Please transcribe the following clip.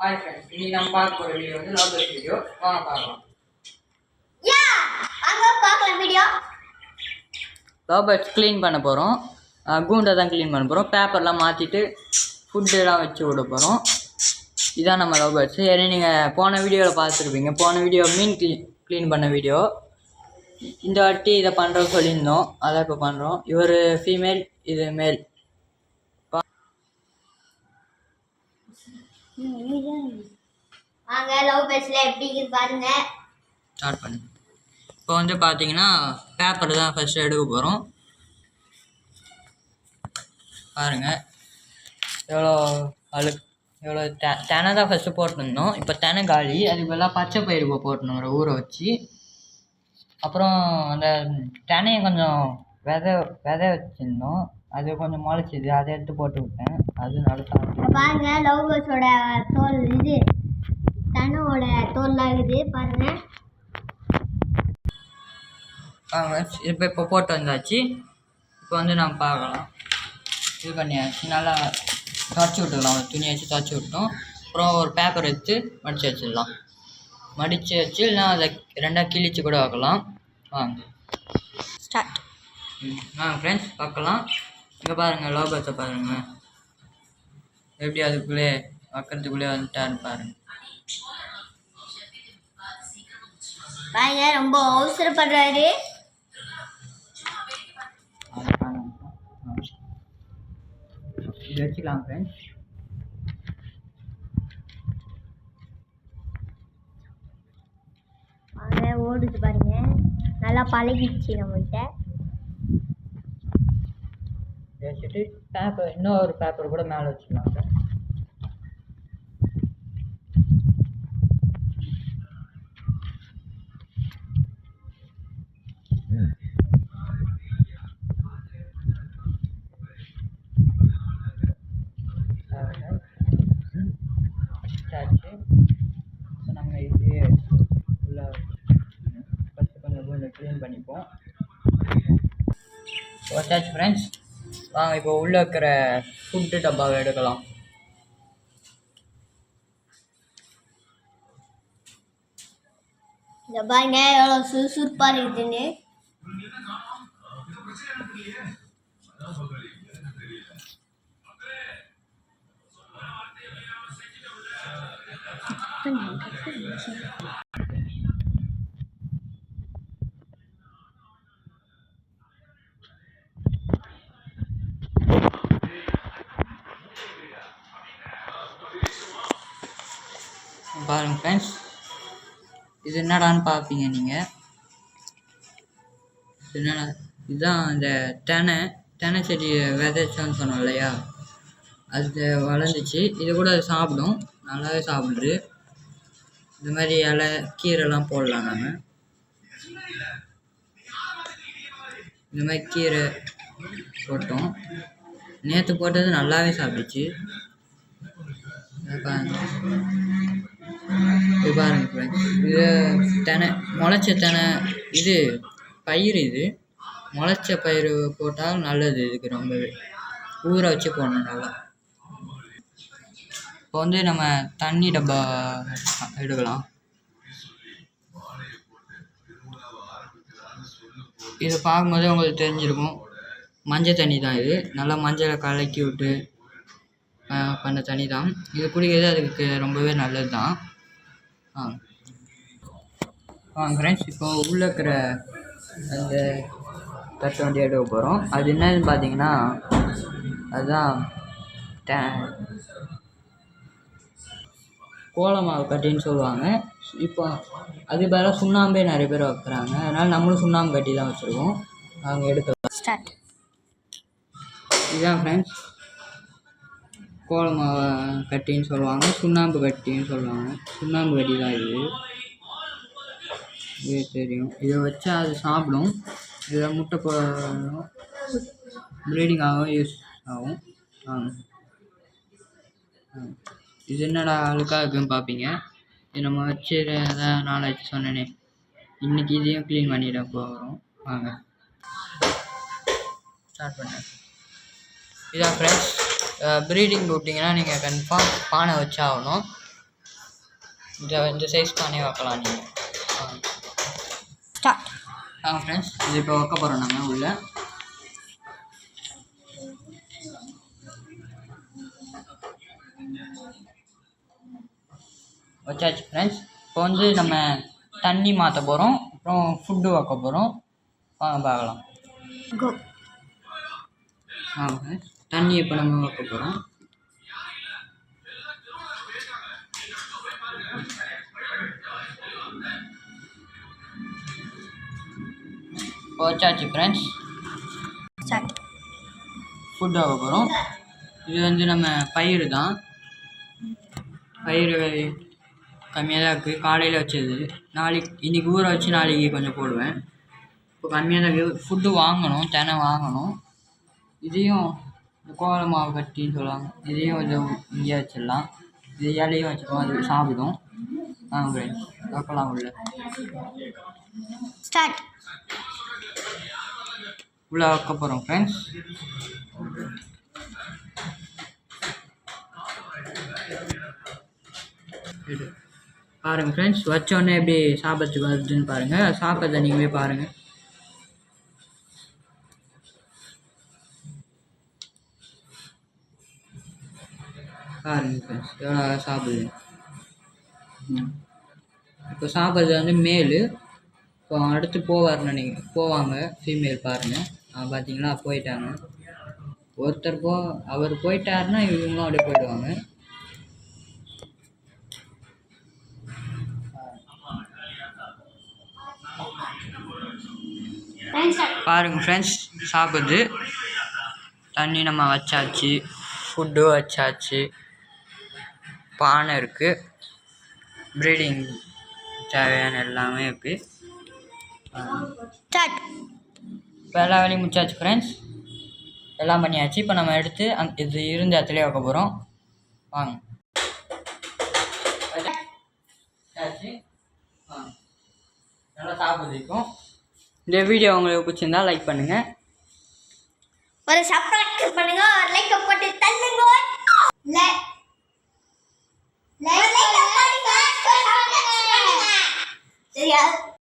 Hi friends, இன்னைக்கு நம்ம பார்க்க போகிற வீடியோ வந்து லவ் பேர்ட்ஸ் வீடியோ. வாங்க பார்க்கலாம். லவ் பேர்ட்ஸ் க்ளீன் பண்ண போகிறோம். கூண்டை தான் க்ளீன் பண்ண போகிறோம். பேப்பர்லாம் மாற்றிட்டு ஃபுட்டெல்லாம் வச்சு விட போகிறோம். இதான் நம்ம லவ் பேர்ட்ஸு. ஏன்னா நீங்கள் போன வீடியோவில் பார்த்துருப்பீங்க. போன வீடியோ மீன் க்ளீன் பண்ண வீடியோ. இந்த வாட்டி இதை பண்ணுறோம் சொல்லியிருந்தோம், அதான் இப்போ பண்ணுறோம். இவர் ஃபீமேல், இது மேல். ஸ்டார்ட் பண்ணு. இப்போ வந்து பார்த்தீங்கன்னா பேப்பர் தான் ஃபஸ்ட்டு எடுக்க போகிறோம். பாருங்கள் எவ்வளோ எவ்வளோ தெனை தான் ஃபஸ்ட்டு போட்டுருந்தோம். இப்போ தெனை காலி. அதுக்கு பதிலாக பச்சை பயிறு போட்டணும் ஊற வச்சு. அப்புறம் அந்த தெனையை கொஞ்சம் விதை வச்சுருந்தோம், அது கொஞ்சம் முளைச்சிது, அதை எடுத்து போட்டு விட்டேன். அது நல்லா பாருங்க. லவ் பேர்ட்ஸோட தோல் இது தெனையோட தோல்லாம் இருக்குது பாருங்க. இப்போ போட்டு வந்தாச்சு. இப்போ வந்து நம்ம பார்க்கலாம். இது பண்ணியாச்சு, நல்லா துவைச்சி விட்டுக்கலாம். ஒரு துணியை வச்சு துவைச்சி விட்டோம். அப்புறம் ஒரு பேப்பர் எடுத்து மடித்து வச்சிடலாம். மடித்து வச்சு இல்லைனா அதை ரெண்டாக கிழிச்சு கூட வைக்கலாம். வாங்க ஸ்டார்ட். ஃப்ரெண்ட்ஸ் பார்க்கலாம். இங்கே பாருங்கள், லவ் பேர்ட்ஸை பாருங்கள் எப்படி அதுக்குள்ளே வைக்கிறதுக்குள்ளே வந்துட்டான்னு பாருங்கள். பாருங்க, ரொம்ப அவசரப்படுறாரு. இது வச்சுக்கலாம் ஃப்ரெண்ட்ஸ். ஓடுது பாருங்க, நல்லா பழகிடுச்சு நம்மகிட்ட. வச்சுட்டு பேப்பர், இன்னொரு பேப்பர் கூட மேலே வச்சுக்கலாம் சார். நம்ம இது உள்ள ஃபஸ்ட்டு கொஞ்சம் க்ளீன் பண்ணிப்போம். வச்சாச்சு ஃப்ரெண்ட்ஸ். வாங்க இப்போ உள்ளே இருக்கிற ஃபுட்டு டப்பாவை எடுக்கலாம். இந்த பாருங்க எவ்வளோ சுறுசுறுப்பாக இருக்குதுன்னு. பாருங்க ஃப்ரெண்ட்ஸ், இது என்னடான்னு பார்ப்பீங்க நீங்கள். என்னடா இதுதான் இந்த தெனை செடி விதைச்சோன்னு சொன்னோம் இல்லையா, அது வளர்ந்துச்சு. இது கூட அது சாப்பிடும், நல்லாவே சாப்பிடுது. இந்த மாதிரி இலை கீரைலாம் போடலாம். நம்ம இந்த மாதிரி கீரை போட்டோம். நேற்று போட்டது நல்லாவே சாப்பிடுச்சு. இது பாருங்க ஃப்ரெண்ட்ஸ், இது தெனை, முளைச்ச தெனை, இது பயிர். இது முளைச்ச பயிர் போட்டால் நல்லது. இதுக்கு ரொம்பவே ஊற வச்சு போடணும் நல்லா. இப்போ வந்து நம்ம தண்ணி டப்பா எடுக்கலாம். இது பார்க்கும்போதே உங்களுக்கு தெரிஞ்சிருக்கும், மஞ்சள் தண்ணி தான் இது. நல்லா மஞ்சளை கலக்கி விட்டு பண்ண தண்ணி தான் இது. குடிக்கிறது அதுக்கு ரொம்பவே நல்லது தான். ஃப்ரெண்ட்ஸ், இப்போ உள்ளே இருக்கிற அந்த தட்டை வந்து எடுக்க போகிறோம். அது என்னன்னு பார்த்தீங்கன்னா, அதுதான் கோலமாவு கட்டின்னு சொல்லுவாங்க. இப்போ அது பதிலாக சுண்ணாம்பே நிறைய பேர் வைக்கிறாங்க. அதனால் நம்மளும் சுண்ணாம்பு கட்டி தான் வச்சுருக்கோம். அவங்க எடுக்கலாம். ஸ்டார்ட். இதுதான் ஃப்ரெண்ட்ஸ் கோலமாவை கட்டின்னு சொல்லுவாங்க, சுண்ணாம்பு கட்டின்னு சொல்லுவாங்க. சுண்ணாம்பு கட்டி தான் இது தெரியும். இதை வச்சா அது சாப்பிடும். இதில் முட்டை போடும், ப்ரீடிங் ஆகும், யூஸ் ஆகும். இது என்னடா அழுக்காக இருக்குன்னு பார்ப்பீங்க. இது நம்ம வச்சு அதான் நாளைக்கு சொன்னேனே, இன்றைக்கி இதையும் க்ளீன் பண்ணிட போகிறோம். வாங்க ஸ்டார்ட் பண்ணேன். இதான் ஃப்ரெண்ட்ஸ், ப்ரீடிங் விட்டிங்கன்னா நீங்கள் கன்ஃபார்ம் பானை வச்சாகணும். இந்த சைஸ் பண்ணி வைக்கலாம் நீங்கள். ஸ்டார்ட். ஃப்ரெண்ட்ஸ் இது இப்போ வைக்க போகிறோம் நாங்கள் உள்ள. வச்சாச்சு ஃப்ரெண்ட்ஸ். இப்போ வந்து நம்ம தண்ணி மாற்ற போகிறோம், அப்புறம் ஃபுட்டு வைக்க போகிறோம். வாங்க பார்க்கலாம். கோ. ஃப்ரெண்ட்ஸ் தண்ணி இப்போ நம்ம வைக்க போகிறோம். வச்சாச்சு ஃப்ரெண்ட்ஸ். ஸ்டார்ட். ஃபுட் வைக்க போகிறோம். இது வந்து நம்ம பயிர் தான். பயிர் கம்மியாக தான் இருக்குது. காலையில் வச்சது, நாளைக்கு இன்றைக்கி ஊற வச்சு நாளைக்கு கொஞ்சம் போடுவேன். இப்போ கம்மியாக தான் இருக்குது. ஃபுட்டு வாங்கணும், தினை வாங்கணும். இதையும் இந்த கோல மாவு கட்டின்னு சொல்லுவாங்க, இதையும் கொஞ்சம் இங்கே வச்சிடலாம். இது இலையும் வச்சுக்கோம், அது சாப்பிடும். ஃப்ரெண்ட்ஸ் வைக்கலாம் உள்ள. ஸ்டார்ட். உள்ளே வைக்க போகிறோம் ஃப்ரெண்ட்ஸ். பாருங்கள் ஃப்ரெண்ட்ஸ், வச்சோடனே எப்படி சாப்பிட்றதுக்கு வருதுன்னு பாருங்கள். சாப்பிட்றத நீங்களே பாருங்கள். பாருங்கள் ஃப்ரெண்ட்ஸ் எவ்வளோ சாப்பிடுது. இப்போ சாப்பிட்றது வந்து மேலு. இப்போ அடுத்து போவார்னு நீங்கள் போவாங்க ஃபீமேல் பாருங்கள். பார்த்தீங்களா போயிட்டாங்க. ஒருத்தர் அவர் போயிட்டாருன்னா இவங்களும் அப்படியே போயிடுவாங்க. பாருங்கள் ஃப்ரெண்ட்ஸ் சாப்பிடுது. தண்ணி நம்ம வச்சாச்சு, ஃபுட்டு வச்சாச்சு, பானை இருக்குது, ப்ரீடிங் தேவையான எல்லாமே இருக்குது. இப்போ எல்லா வேலையும் முடிச்சாச்சு ஃப்ரெண்ட்ஸ். எல்லாம் பண்ணியாச்சு. இப்போ நம்ம எடுத்து இது இருந்த இடத்துலேயே வைக்க போகிறோம். வாங்க. நல்லா சாப்பிட்றதுக்கும். இந்த வீடியோ உங்களுக்கு பிடிச்சிருந்தா லைக் பண்ணுங்கள், ஒரு சப்ஸ்கிரைப் பண்ணுங்க.